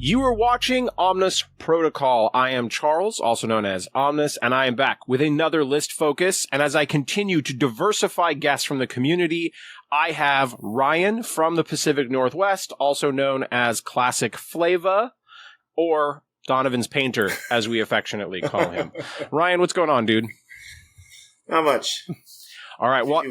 You are watching Omnis Protocol. I am Charles, also known as Omnis, and I am back with another list focus. And as I continue to diversify guests from the community, I have Ryan from the Pacific Northwest, also known as Classic Flava, or Donovan's Painter, as we affectionately call him. Ryan, what's going on, dude? Not much. All right, well,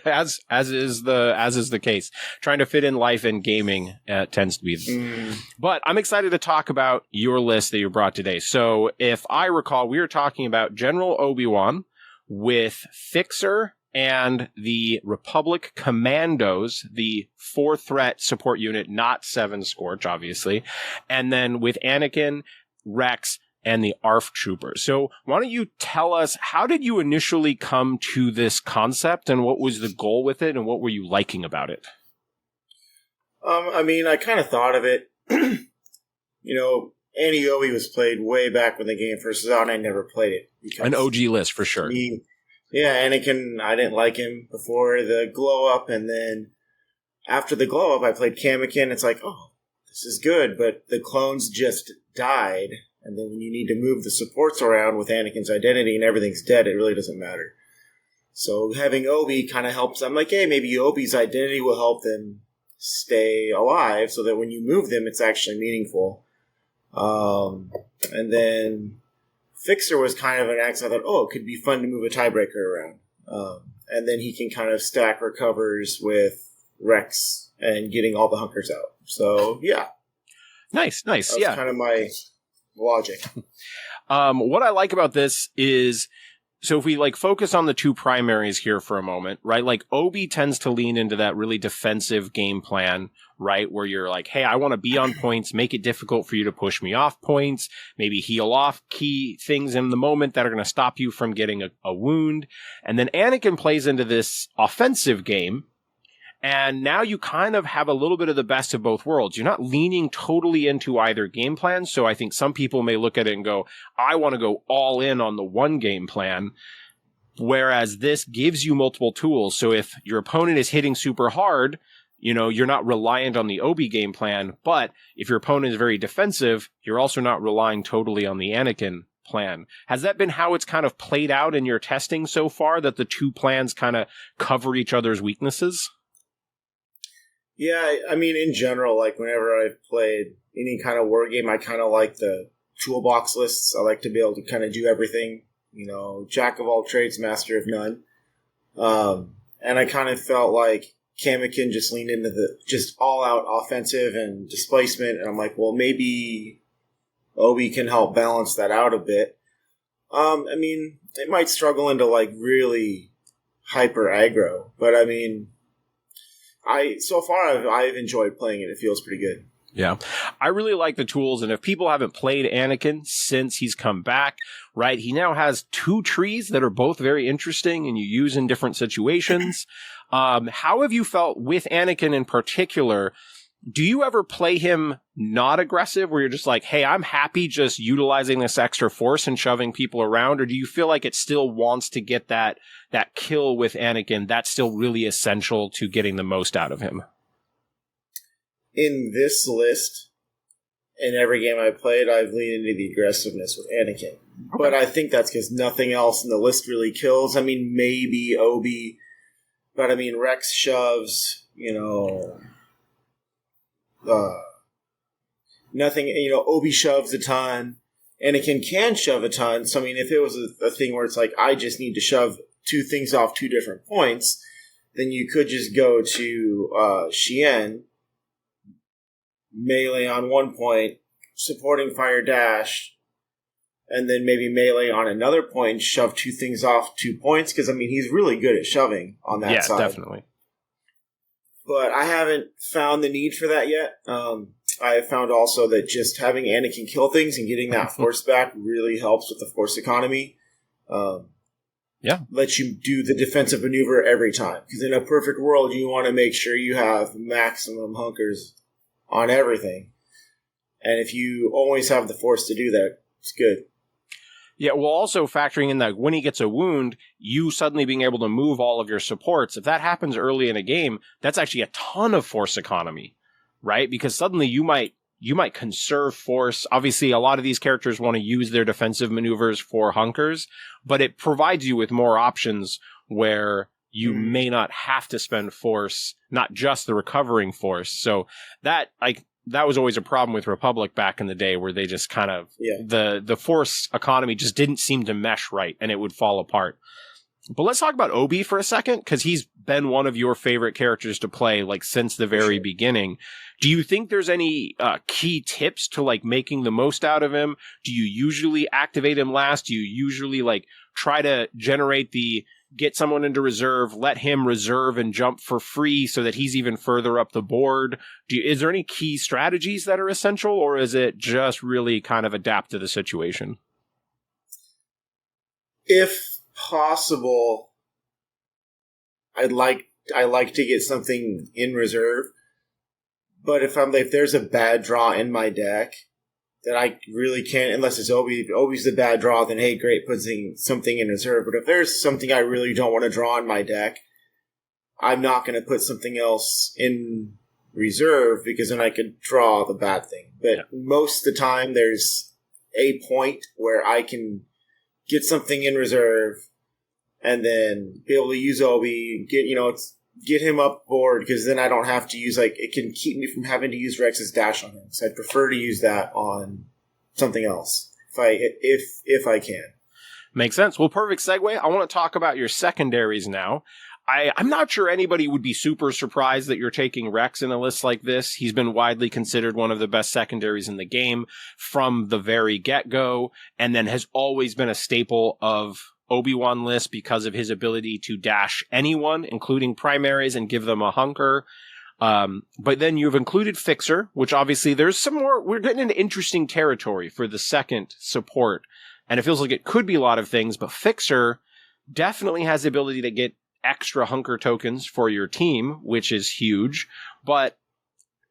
as is the case, trying to fit in life and gaming tends to be. But I'm excited to talk about your list that you brought today. So, if I recall, we were talking about General Obi-Wan with Fixer and the Republic Commandos, the 4-threat support unit, not 7 Scorch, obviously, and then with Anakin, Rex, and the ARF troopers. So why don't you tell us, how did you initially come to this concept, and what was the goal with it, and what were you liking about it? I kind of thought of it. Anti-Obi was played way back when the game first was out, and I never played it. An OG list, for sure. Anakin, I didn't like him before the glow-up, and then after the glow-up, I played Kamakin. It's like, oh, this is good, but the clones just died. And then when you need to move the supports around with Anakin's identity and everything's dead, it really doesn't matter. So having Obi kind of helps. I'm like, hey, maybe Obi's identity will help them stay alive so that when you move them, it's actually meaningful. And then Fixer was kind of an axe. I thought, oh, it could be fun to move a tiebreaker around. And then he can kind of stack recovers with Rex and getting all the hunkers out. So, yeah. Nice. That was yeah. kind of my logic. What I like about this is, so if we focus on the two primaries here for a moment, right? Obi tends to lean into that really defensive game plan, right? Where you're like, hey, I want to be on points, make it difficult for you to push me off points, maybe heal off key things in the moment that are going to stop you from getting a wound. And then Anakin plays into this offensive game. And now you kind of have a little bit of the best of both worlds. You're not leaning totally into either game plan. So I think some people may look at it and go, I want to go all in on the one game plan. Whereas this gives you multiple tools. So if your opponent is hitting super hard, you're not reliant on the Obi game plan. But if your opponent is very defensive, you're also not relying totally on the Anakin plan. Has that been how it's kind of played out in your testing so far, that the two plans kind of cover each other's weaknesses? Yeah, in general, whenever I've played any kind of war game, I kind of like the toolbox lists. I like to be able to kind of do everything, jack of all trades, master of none. And I kind of felt like Kamakin just leaned into the just all-out offensive and displacement, and I'm like, well, maybe Obi can help balance that out a bit. It might struggle into, really hyper aggro, but so far I've enjoyed playing it. It feels pretty good. Yeah. I really like the tools, and if people haven't played Anakin since he's come back, right, he now has 2 trees that are both very interesting and you use in different situations. How have you felt with Anakin in particular? Do you ever play him not aggressive, where you're just like, hey, I'm happy just utilizing this extra force and shoving people around? Or do you feel like it still wants to get that kill with Anakin? That's still really essential to getting the most out of him? In this list, in every game I've played, I've leaned into the aggressiveness with Anakin. Okay. But I think that's because nothing else in the list really kills. Maybe Obi, but Rex shoves, nothing, Obi shoves a ton. Anakin can shove a ton. So, if it was a thing where it's like, I just need to shove 2 things off 2 different points, then you could just go to Shien, melee on 1 point, supporting fire dash, and then maybe melee on another point and shove 2 things off 2 points, because, he's really good at shoving on that side. Yeah, definitely. But I haven't found the need for that yet. I have found also that just having Anakin kill things and getting that force back really helps with the force economy. Lets you do the defensive maneuver every time. Because in a perfect world, you want to make sure you have maximum hunkers on everything. And if you always have the force to do that, it's good. Yeah, well, also factoring in that when he gets a wound, you suddenly being able to move all of your supports. If that happens early in a game, that's actually a ton of force economy, right? Because suddenly you might you might conserve force. Obviously, a lot of these characters want to use their defensive maneuvers for hunkers, but it provides you with more options where you may not have to spend force, not just the recovering force. So that was always a problem with Republic back in the day, where they just kind of, the force economy just didn't seem to mesh right, and it would fall apart. But let's talk about Obi for a second, because he's been one of your favorite characters to play, like, since the very beginning. Do you think there's any key tips to, like, making the most out of him? Do you usually activate him last? Do you usually, like, try to generate get someone into reserve, let him reserve and jump for free so that he's even further up the board? Is there any key strategies that are essential, or is it just really kind of adapt to the situation? If possible, I like to get something in reserve, but if there's a bad draw in my deck that I really can't, unless it's Obi. If Obi's the bad draw, then hey, great, putting something in reserve. But if there's something I really don't want to draw in my deck, I'm not going to put something else in reserve, because then I could draw the bad thing. But most of the time, there's a point where I can get something in reserve, and then be able to use Obi, get him up board, because then I don't have to use, it can keep me from having to use Rex's dash on him. So I'd prefer to use that on something else if I can. Makes sense. Well, perfect segue. I want to talk about your secondaries now. I'm not sure anybody would be super surprised that you're taking Rex in a list like this. He's been widely considered one of the best secondaries in the game from the very get-go, and then has always been a staple of Obi-Wan lists because of his ability to dash anyone, including primaries, and give them a hunker. But then you've included Fixer, which obviously there's some more, we're getting into interesting territory for the second support. And it feels like it could be a lot of things, but Fixer definitely has the ability to get extra hunker tokens for your team, which is huge. But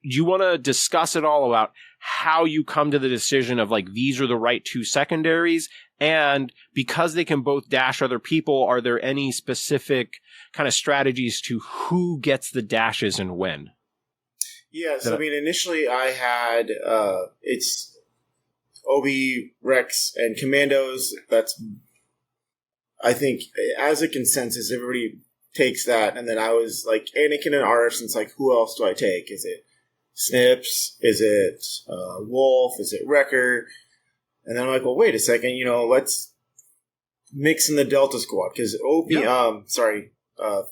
you want to discuss it all about how you come to the decision of, like, these are the right two secondaries, and because they can both dash other people, are there any specific kind of strategies to who gets the dashes and when? Yes, initially I had, it's Obi, Rex, and Commandos. That's, I think, as a consensus, everybody takes that, and then I was like, Anakin and ARFs, and it's like, who else do I take? Is it Snips? Is it Wolf? Is it Wrecker? And then I'm like, well, wait a second, let's mix in the Delta Squad, because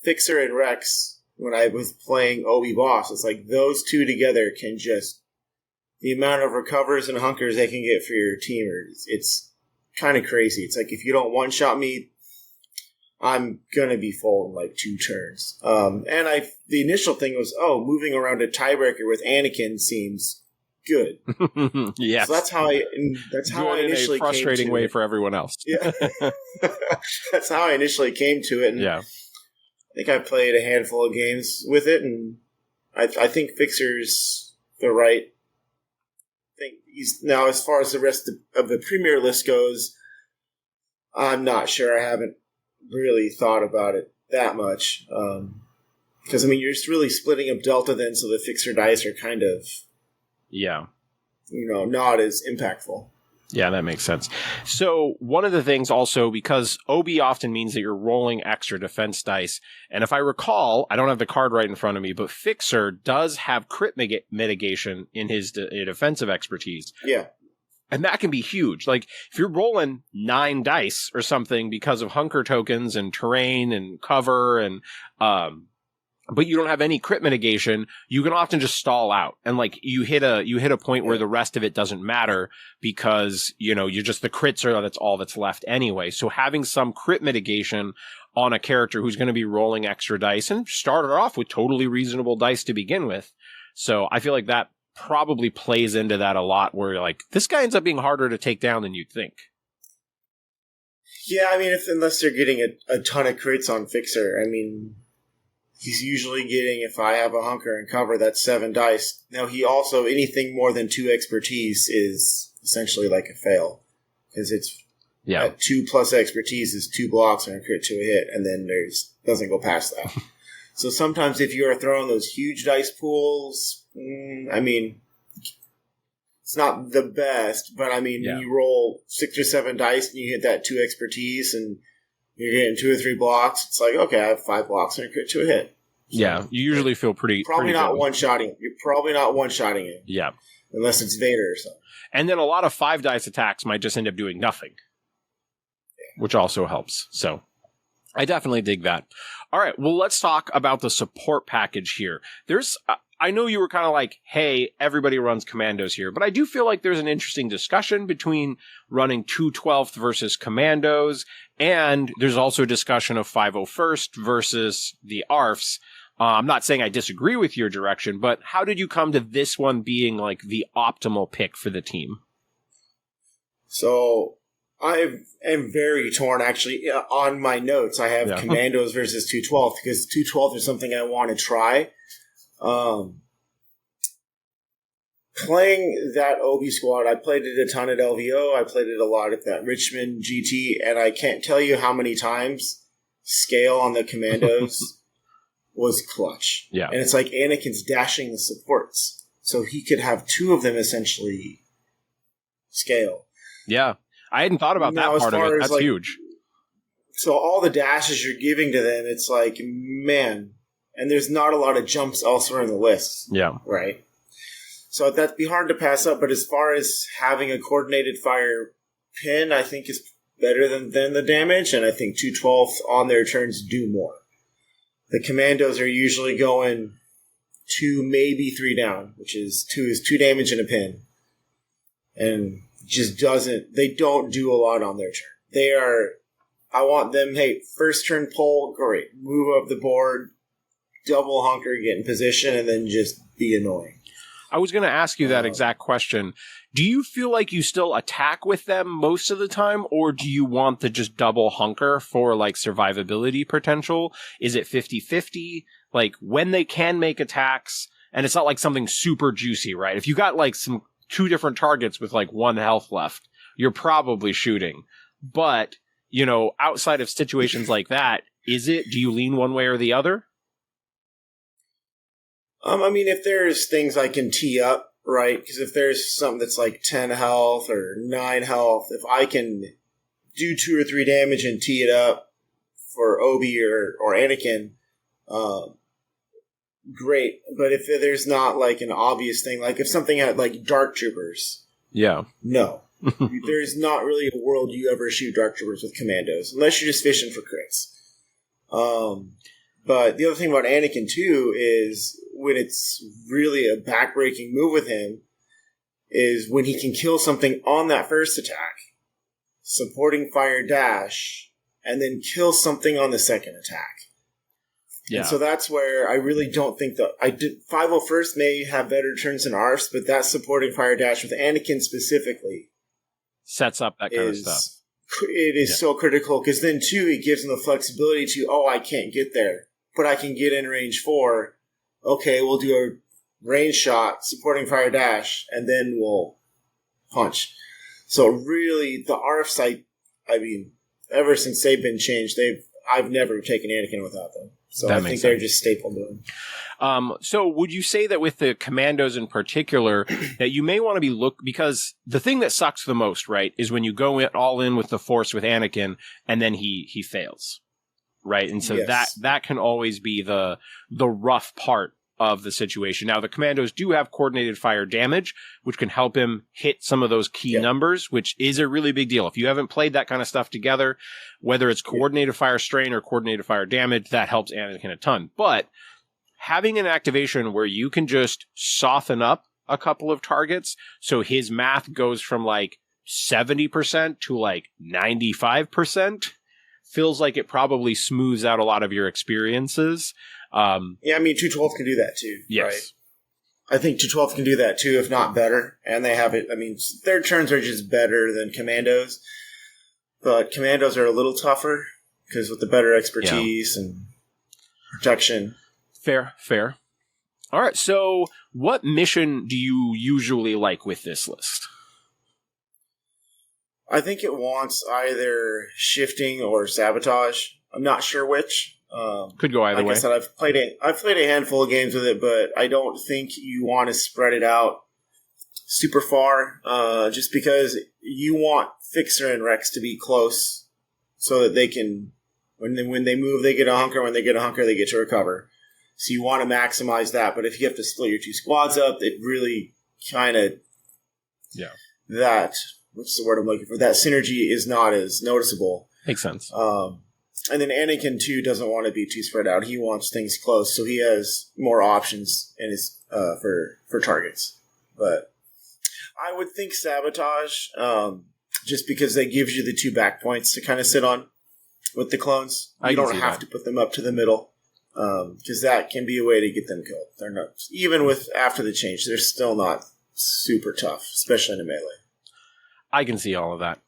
Fixer and Rex, when I was playing Obi Boss, it's like those two together can just, the amount of recovers and hunkers they can get for your team, it's kind of crazy. It's like, if you don't one-shot me, I'm gonna be full in like 2 turns. The initial thing was, moving around a tiebreaker with Anakin seems good. Yes, so that's how I initially in a frustrating came to way it. for everyone else. Yeah, that's how I initially came to it. And yeah, I think I played a handful of games with it, and I think Fixer's the right thing. Now, as far as the rest of the Premier list goes, I'm not sure. I haven't really thought about it that much. Because, you're just really splitting up Delta then, so the Fixer dice are kind of, not as impactful. Yeah, that makes sense. So one of the things also, because OB often means that you're rolling extra defense dice, and if I recall, I don't have the card right in front of me, but Fixer does have crit mitigation in his defensive expertise. Yeah. And that can be huge. Like, if you're rolling 9 dice or something because of hunker tokens and terrain and cover and, but you don't have any crit mitigation, you can often just stall out. And like, you hit a point where the rest of it doesn't matter because, you're just, the crits that's all that's left anyway. So having some crit mitigation on a character who's going to be rolling extra dice, and started off with totally reasonable dice to begin with. So I feel like that probably plays into that a lot, where you're like, this guy ends up being harder to take down than you'd think. Yeah, unless they're getting a ton of crits on Fixer, he's usually getting, if I have a hunker and cover, that's 7 dice. Now, he also, anything more than 2 expertise is essentially like a fail, because it's 2 plus expertise is 2 blocks and a crit to a hit, and then doesn't go past that. So sometimes if you are throwing those huge dice pools, It's not the best, but I mean, when you roll 6 or 7 dice and you hit that 2 expertise and you're getting 2 or 3 blocks, it's like, okay, I have 5 blocks and a crit to a hit. So yeah, you usually feel pretty not good. one-shotting. You're probably not one-shotting it. Yeah. Unless it's Vader or something. And then a lot of 5 dice attacks might just end up doing nothing, which also helps. So I definitely dig that. All right, well, let's talk about the support package here. I know you were kind of like, hey, everybody runs Commandos here, but I do feel like there's an interesting discussion between running 212th versus Commandos, and there's also a discussion of 501st versus the ARFs. I'm not saying I disagree with your direction, but how did you come to this one being like the optimal pick for the team? So I am very torn, actually. On my notes, I have Commandos versus 212th because 212th is something I want to try. Playing that Obi squad, I played it a ton at LVO. I played it a lot at that Richmond GT, and I can't tell you how many times scale on the Commandos was clutch. Yeah. And it's like Anakin's dashing the supports, so he could have 2 of them essentially scale. Yeah. I hadn't thought about that part of it. That's huge. So all the dashes you're giving to them, it's like, man, and there's not a lot of jumps elsewhere in the list. Yeah. Right? So that'd be hard to pass up, but as far as having a coordinated fire pin, I think is better than the damage, and I think 212th on their turns do more. The Commandos are usually going 2, maybe 3 down, which is 2 damage and a pin. And they don't do a lot on their turn. I want them, hey, first turn pull, great. Move up the board, double hunker, get in position, and then just be annoying. I was going to ask you that exact question. Do you feel like you still attack with them most of the time, or do you want to just double hunker for like survivability potential? Is it 50-50? Like when they can make attacks, and it's not like something super juicy, right? If you got like 2 different targets with like 1 health left, you're probably shooting. But, outside of situations like that, do you lean one way or the other? I mean, if there's things I can tee up, right? Because if there's something that's like 10 health or 9 health, if I can do 2 or 3 damage and tee it up for Obi or Anakin, great. But if there's not like an obvious thing, like if something had like Dark Troopers, no. There's not really a world you ever shoot Dark Troopers with Commandos, unless you're just fishing for crits. But the other thing about Anakin, too, is when it's really a backbreaking move with him, is when he can kill something on that first attack, supporting fire dash, and then kill something on the second attack. Yeah. And so that's where I really don't think that 501st may have better turns than ARFs, but that supporting fire dash with Anakin specifically sets up that kind of stuff. It is so critical because then, too, it gives him the flexibility to, I can't get there, but I can get in range 4. Okay, we'll do a range shot, supporting fire dash, and then we'll punch. So really, the ARFs, I mean, ever since they've been changed, I've never taken Anakin without them. So I think they're just staple to them. So would you say that with the Commandos in particular, that you may want to be because the thing that sucks the most, right, is when you go all in with the Force with Anakin, and then he fails. Right. And so that can always be the rough part of the situation. Now, the Commandos do have coordinated fire damage, which can help him hit some of those key numbers, which is a really big deal. If you haven't played that kind of stuff together, whether it's coordinated fire strain or coordinated fire damage, that helps Anakin a ton. But having an activation where you can just soften up a couple of targets, so his math goes from like 70% to like 95%, feels like it probably smooths out a lot of your experiences. I mean, 212 can do that too. Yes. Right? I think 212 can do that too, if not better. And they have it. I mean, their turns are just better than Commandos. But Commandos are a little tougher because with the better expertise and protection. Fair. All right. So what mission do you usually like with this list? I think it wants either shifting or sabotage. I'm not sure which. Could go either way. Like I said, I've played a handful of games with it, but I don't think you want to spread it out super far, just because you want Fixer and Rex to be close so that they can, when they move, they get a hunker. When they get a hunker, they get to recover. So you want to maximize that. But if you have to split your two squads up, it really kind of, that, what's the word I'm looking for? That synergy is not as noticeable. Makes sense. And then Anakin, too, doesn't want to be too spread out. He wants things close, so he has more options in his for targets. But I would think Sabotage, just because that gives you the 2 back points to kind of sit on with the clones. You don't have to put them up to the middle, because that can be a way to get them killed. They're not, even with after the change, they're still not super tough, especially in a melee. I can see all of that.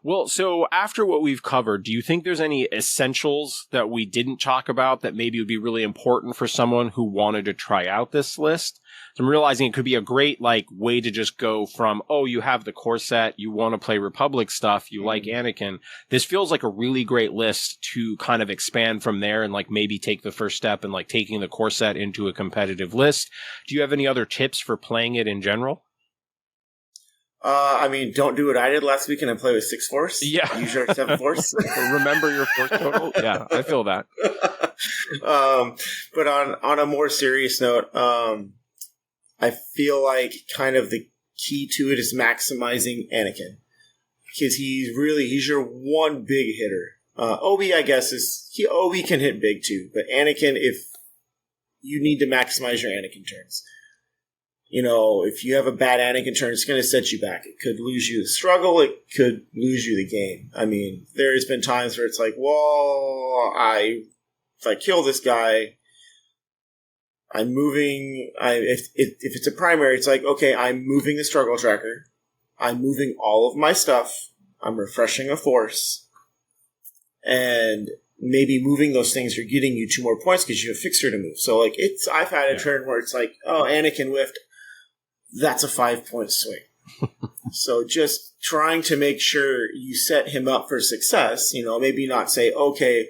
Well, so after what we've covered, do you think there's any essentials that we didn't talk about that maybe would be really important for someone who wanted to try out this list? So I'm realizing it could be a great way to just go from, oh, you have the core set, you want to play Republic stuff, you like Anakin. This feels like a really great list to kind of expand from there and maybe take the first step and taking the core set into a competitive list. Do you have any other tips for playing it in general? Don't do what I did last weekend and play with 6 Force. Yeah. Use your 7 Force. Remember your Force total? Yeah, I feel that. But on a more serious note, I feel like kind of the key to it is maximizing Anakin. Because he's your one big hitter. Obi, I guess, Obi can hit big too. But Anakin, if you need to maximize your Anakin turns. If you have a bad Anakin turn, it's going to set you back. It could lose you the struggle. It could lose you the game. There's been times where it's like, well, if I kill this guy, I'm moving. If it's a primary, it's like, okay, I'm moving the struggle tracker. I'm moving all of my stuff. I'm refreshing a force. And maybe moving those things are getting you 2 more points because you have Fixer to move. So, I've had a turn where it's like, oh, Anakin whiffed. That's a 5-point swing. So just trying to make sure you set him up for success, maybe not say, okay,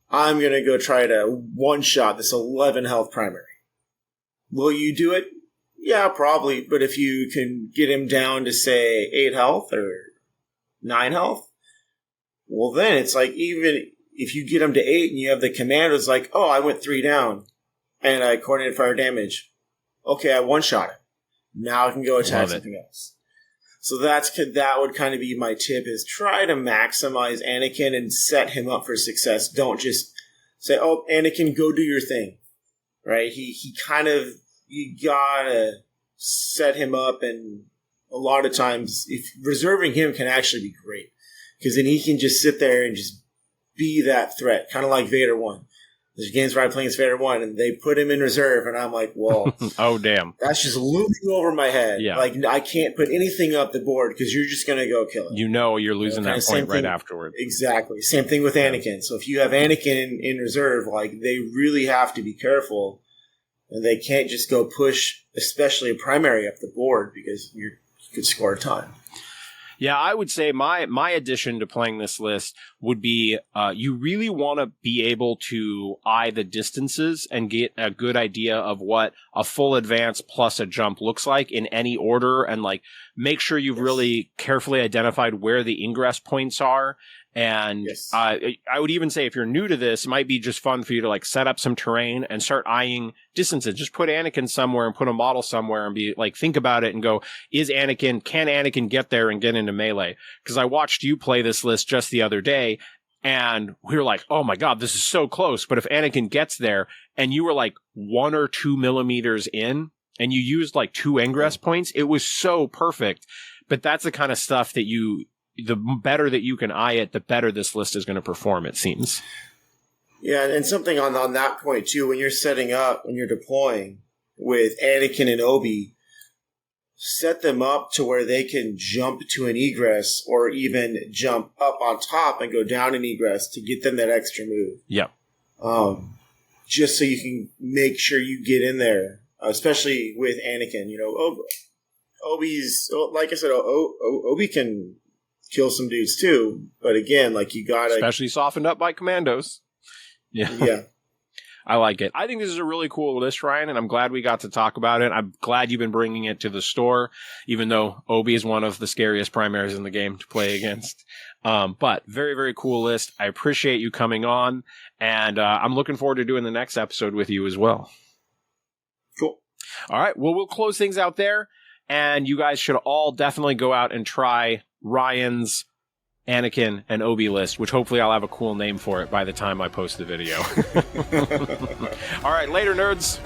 I'm going to go try to one-shot this 11 health primary. Will you do it? Yeah, probably. But if you can get him down to, say, 8 health or 9 health, well, then it's even if you get him to 8 and you have the Commandos oh, I went 3 down and I coordinated fire damage. Okay, I one-shot him. Now I can go attack something else. So that would kind of be my tip, is try to maximize Anakin and set him up for success. Don't just say, oh, Anakin, go do your thing. Right? He kind of, you gotta set him up, and a lot of times reserving him can actually be great. Because then he can just sit there and just be that threat. Kind of like Vader 1. There's games where I'm playing as Vader 1, and they put him in reserve, and I'm like, well, oh, damn. That's just looming over my head. Yeah. I can't put anything up the board because you're just going to go kill him. You're losing that point right afterward. Exactly. Same thing with Anakin. So if you have Anakin in reserve, they really have to be careful, and they can't just go push, especially a primary, up the board because you could score a ton. Yeah, I would say my addition to playing this list would be you really want to be able to eye the distances and get a good idea of what a full advance plus a jump looks like in any order, and make sure you've really carefully identified where the ingress points are. And I would even say if you're new to this, it might be just fun for you to set up some terrain and start eyeing distances. Just put Anakin somewhere and put a model somewhere and be think about it and go, can Anakin get there and get into melee? Because I watched you play this list just the other day, and we were like, oh my God, this is so close. But if Anakin gets there and you were 1 or 2 millimeters in and you used 2 ingress points, it was so perfect. But that's the kind of stuff that the better that you can eye it, the better this list is going to perform, it seems. Yeah, and something on that point, too, when you're setting up, when you're deploying with Anakin and Obi, set them up to where they can jump to an egress or even jump up on top and go down an egress to get them that extra move. Yep. Just so you can make sure you get in there, especially with Anakin. Obi's, like I said, Obi can kill some dudes too, but again, you gotta, especially softened up by Commandos. Yeah. I like it. I think this is a really cool list, Ryan, and I'm glad we got to talk about it. I'm glad you've been bringing it to the store, even though Obi is one of the scariest primaries in the game to play against. But very, very cool list. I appreciate you coming on, and I'm looking forward to doing the next episode with you as well. Cool. All right. Well, we'll close things out there, and you guys should all definitely go out and try Ryan's Anakin and Obi list, which hopefully I'll have a cool name for it by the time I post the video. All right, later, nerds.